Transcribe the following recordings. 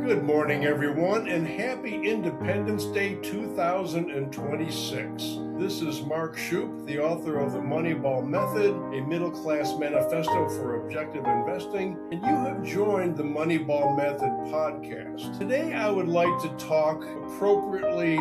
Good morning, everyone, and happy Independence Day 2026. This is Mark Shupe, the author of the Moneyball Method, a Middle-Class Manifesto for Objective Investing, and you have joined the Moneyball Method Podcast. Today, I would like to talk appropriately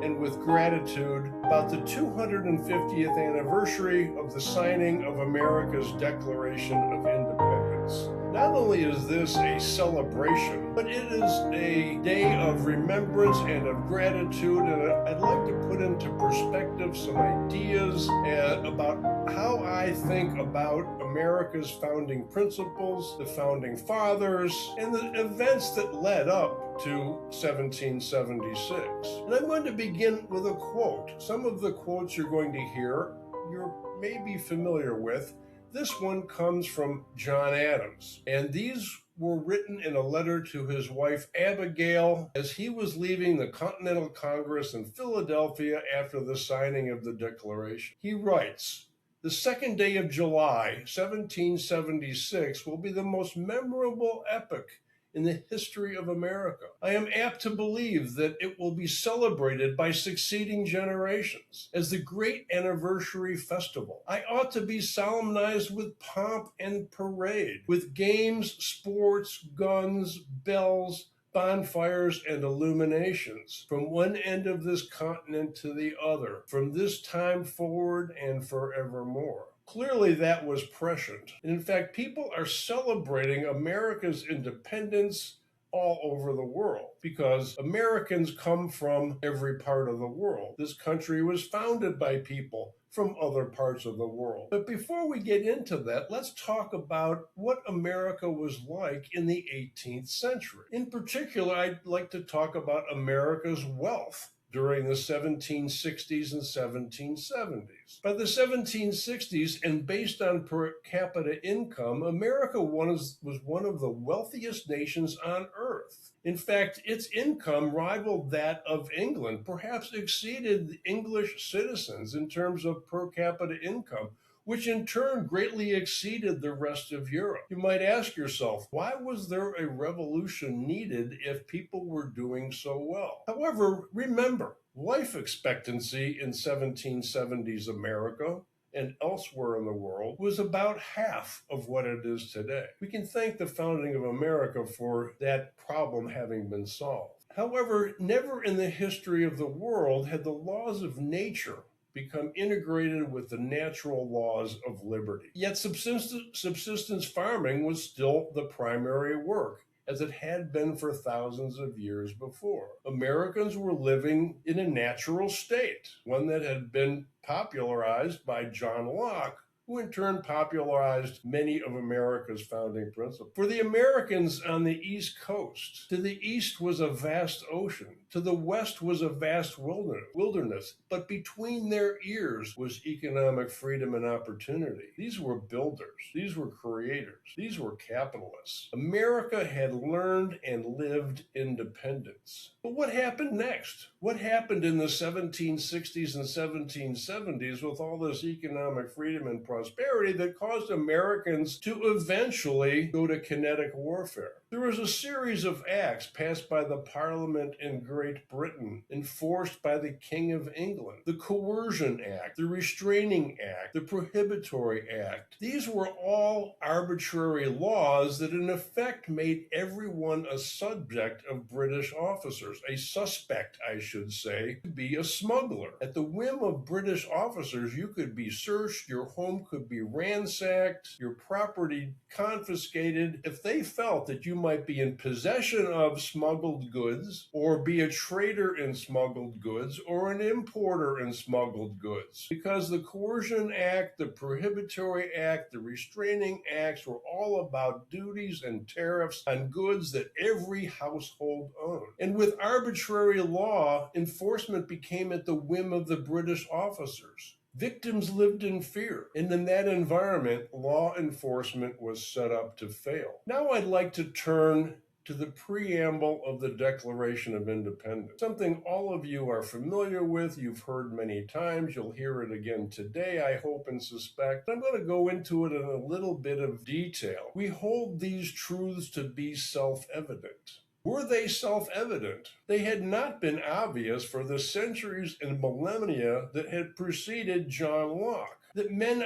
and with gratitude about the 250th anniversary of the signing of America's Declaration of Independence. Not only is this a celebration, but it is a day of remembrance and of gratitude, and I'd like to put into perspective some ideas about how I think about America's founding principles, the founding fathers, and the events that led up to 1776. And I'm going to begin with a quote. Some of the quotes you're going to hear, you may be familiar with. This one comes from John Adams, and these were written in a letter to his wife Abigail as he was leaving the Continental Congress in Philadelphia after the signing of the Declaration. He writes, "The second day of July, 1776, will be the most memorable epoch in the history of America. I am apt to believe that it will be celebrated by succeeding generations as the great anniversary festival. I ought to be solemnized with pomp and parade, with games, sports, guns, bells, bonfires, and illuminations, from one end of this continent to the other, from this time forward and forevermore." Clearly, that was prescient. And in fact, people are celebrating America's independence all over the world because Americans come from every part of the world. This country was founded by people from other parts of the world. But before we get into that, let's talk about what America was like in the 18th century. In particular, I'd like to talk about America's wealth during the 1760s and 1770s. By the 1760s, and based on per capita income, America was one of the wealthiest nations on earth. In fact, its income rivaled that of England, perhaps exceeded the English citizens in terms of per capita income, which in turn greatly exceeded the rest of Europe. You might ask yourself, why was there a revolution needed if people were doing so well? However, remember, life expectancy in 1770s America and elsewhere in the world was about half of what it is today. We can thank the founding of America for that problem having been solved. However, never in the history of the world had the laws of nature become integrated with the natural laws of liberty. Yet subsistence farming was still the primary work, as it had been for thousands of years before. Americans were living in a natural state, one that had been popularized by John Locke, who in turn popularized many of America's founding principles. For the Americans on the East Coast, to the east was a vast ocean, to the west was a vast wilderness, but between their ears was economic freedom and opportunity. These were builders, these were creators, these were capitalists. America had learned and lived independence. But what happened next? What happened in the 1760s and 1770s with all this economic freedom and prosperity that caused Americans to eventually go to kinetic warfare? There was a series of acts passed by the Parliament in Great Britain, enforced by the King of England. The Coercion Act, the Restraining Act, the Prohibitory Act. These were all arbitrary laws that in effect made everyone a subject of British officers, a suspect, I should say, to be a smuggler. At the whim of British officers, you could be searched, your home could be ransacked, your property confiscated, if they felt that you might be in possession of smuggled goods, or be a trader in smuggled goods, or an importer in smuggled goods. Because the Coercion Act, the Prohibitory Act, the Restraining Acts were all about duties and tariffs on goods that every household owned. And with arbitrary law, enforcement became at the whim of the British officers. Victims lived in fear, and in that environment, law enforcement was set up to fail. Now I'd like to turn to the preamble of the Declaration of Independence, something all of you are familiar with, you've heard many times, you'll hear it again today, I hope and suspect. I'm going to go into it in a little bit of detail. We hold these truths to be self-evident. Were they self-evident? They had not been obvious for the centuries and millennia that had preceded John Locke. That men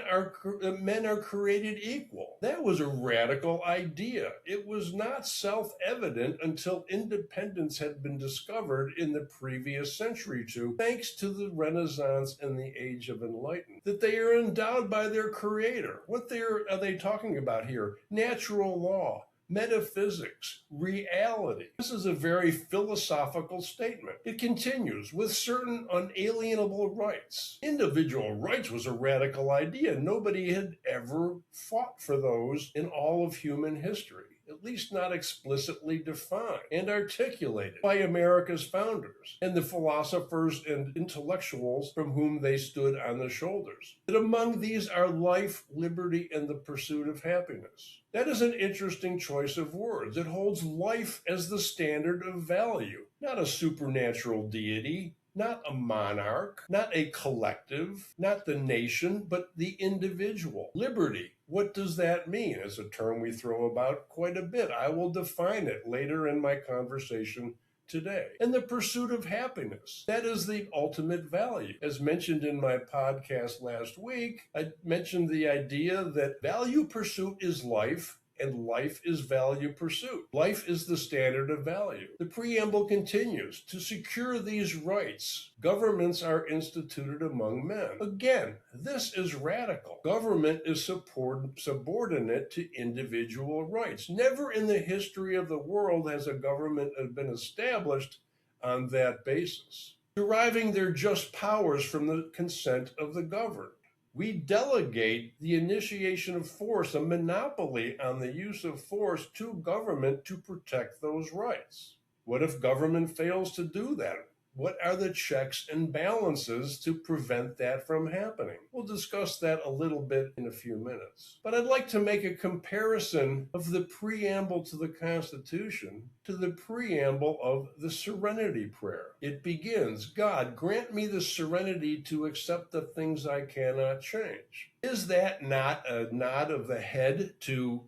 are created equal. That was a radical idea. It was not self-evident until independence had been discovered in the previous century too, thanks to the Renaissance and the Age of Enlightenment. That they are endowed by their Creator. What are they talking about here? Natural law, metaphysics, reality. This is a very philosophical statement. It continues with certain unalienable rights. Individual rights was a radical idea. Nobody had ever fought for those in all of human history, at least not explicitly defined and articulated by America's founders and the philosophers and intellectuals from whom they stood on the shoulders. That among these are life, liberty, and the pursuit of happiness. That is an interesting choice of words. It holds life as the standard of value, not a supernatural deity, not a monarch, not a collective, not the nation, but the individual. Liberty. What does that mean? It's a term we throw about quite a bit. I will define it later in my conversation today. And the pursuit of happiness. That is the ultimate value. As mentioned in my podcast last week, I mentioned the idea that value pursuit is life, and life is value pursuit. Life is the standard of value. The preamble continues, to secure these rights, governments are instituted among men. Again, this is radical. Government is subordinate to individual rights. Never in the history of the world has a government been established on that basis, deriving their just powers from the consent of the governed. We delegate the initiation of force, a monopoly on the use of force, to government to protect those rights. What if government fails to do that? What are the checks and balances to prevent that from happening? We'll discuss that a little bit in a few minutes. But I'd like to make a comparison of the preamble to the Constitution to the preamble of the Serenity Prayer. It begins, God, grant me the serenity to accept the things I cannot change. Is that not a nod of the head to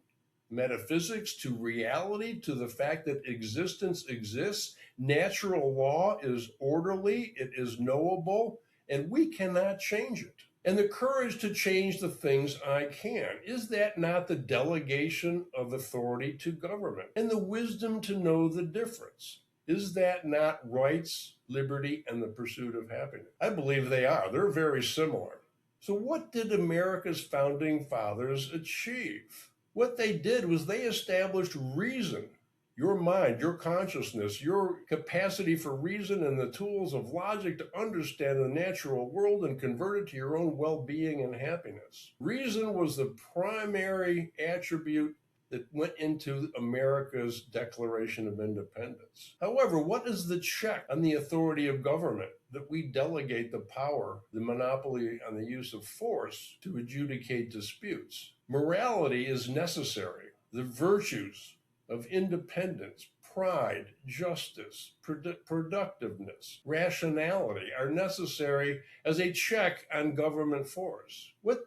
metaphysics, to reality, to the fact that existence exists? Natural law is orderly, it is knowable, and we cannot change it. And the courage to change the things I can. Is that not the delegation of authority to government? And the wisdom to know the difference. Is that not rights, liberty, and the pursuit of happiness? I believe they are. They're very similar. So what did America's founding fathers achieve? What they did was they established reason. Your mind, your consciousness, your capacity for reason and the tools of logic to understand the natural world and convert it to your own well-being and happiness. Reason was the primary attribute that went into America's Declaration of Independence. However, what is the check on the authority of government? That we delegate the power, the monopoly on the use of force to adjudicate disputes. Morality is necessary. The virtues of independence, pride, justice, productiveness, rationality are necessary as a check on government force. What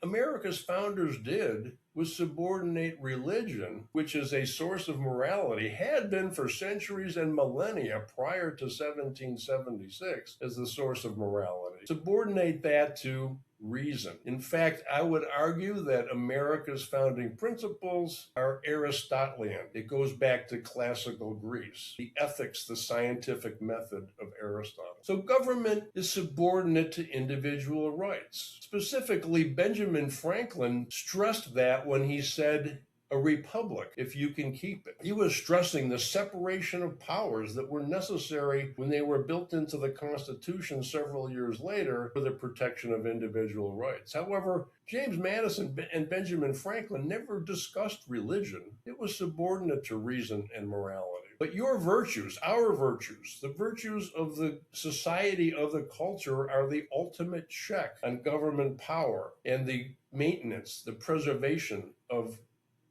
America's founders did was subordinate religion, which is a source of morality, had been for centuries and millennia prior to 1776 as the source of morality. Subordinate that to reason. In fact, I would argue that America's founding principles are Aristotelian. It goes back to classical Greece, the ethics, the scientific method of Aristotle. So government is subordinate to individual rights. Specifically, Benjamin Franklin stressed that when he said, a republic, if you can keep it. He was stressing the separation of powers that were necessary when they were built into the Constitution several years later for the protection of individual rights. However, James Madison and Benjamin Franklin never discussed religion. It was subordinate to reason and morality. But your virtues, our virtues, the virtues of the society, of the culture, are the ultimate check on government power and the maintenance, the preservation of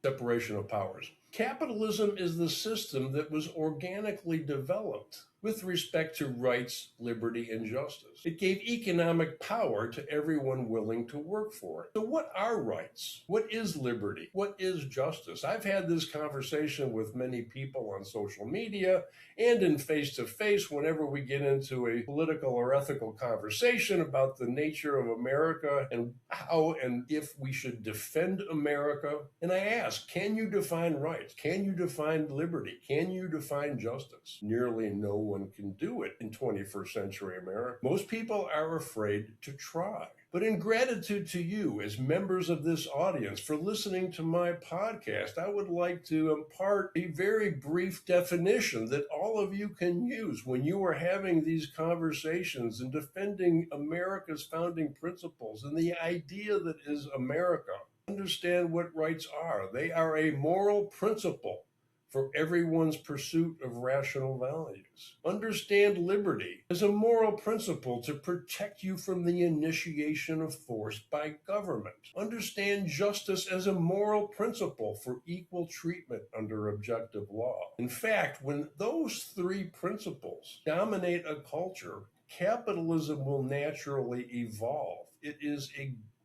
separation of powers. Capitalism is the system that was organically developed with respect to rights, liberty, and justice. It gave economic power to everyone willing to work for it. So what are rights? What is liberty? What is justice? I've had this conversation with many people on social media and in face-to-face whenever we get into a political or ethical conversation about the nature of America and how and if we should defend America. And I ask, can you define rights? Can you define liberty? Can you define justice? Nearly no one can do it in 21st century America. Most people are afraid to try. But in gratitude to you as members of this audience for listening to my podcast, I would like to impart a very brief definition that all of you can use when you are having these conversations and defending America's founding principles and the idea that is America. Understand what rights are. They are a moral principle for everyone's pursuit of rational values. Understand liberty as a moral principle to protect you from the initiation of force by government. Understand justice as a moral principle for equal treatment under objective law. In fact, when those three principles dominate a culture, capitalism will naturally evolve. It is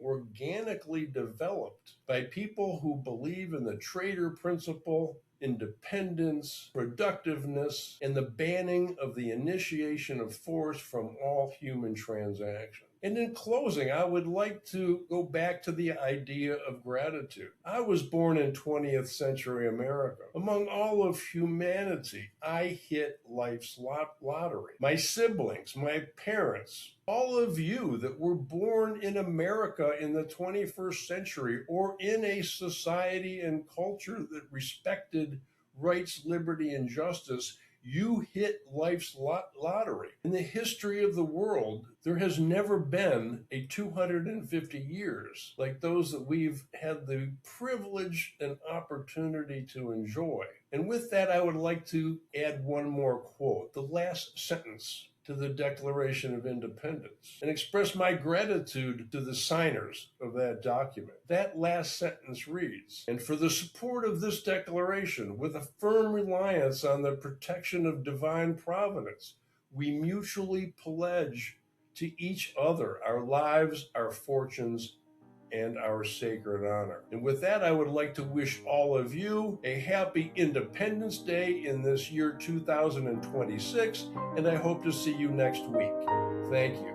organically developed by people who believe in the trader principle, independence, productiveness, and the banning of the initiation of force from all human transactions. And in closing, I would like to go back to the idea of gratitude. I was born in 20th century America. Among all of humanity, I hit life's lottery. My siblings, my parents, all of you that were born in America in the 21st century or in a society and culture that respected rights, liberty, and justice, you hit life's lottery. In the history of the world, there has never been a 250 years like those that we've had the privilege and opportunity to enjoy. And with that, I would like to add one more quote, the last sentence to the Declaration of Independence, and express my gratitude to the signers of that document. That last sentence reads, "And for the support of this declaration, with a firm reliance on the protection of divine providence, we mutually pledge to each other our lives, our fortunes, and our sacred honor." And with that, I would like to wish all of you a happy Independence Day in this year 2026, and I hope to see you next week. Thank you.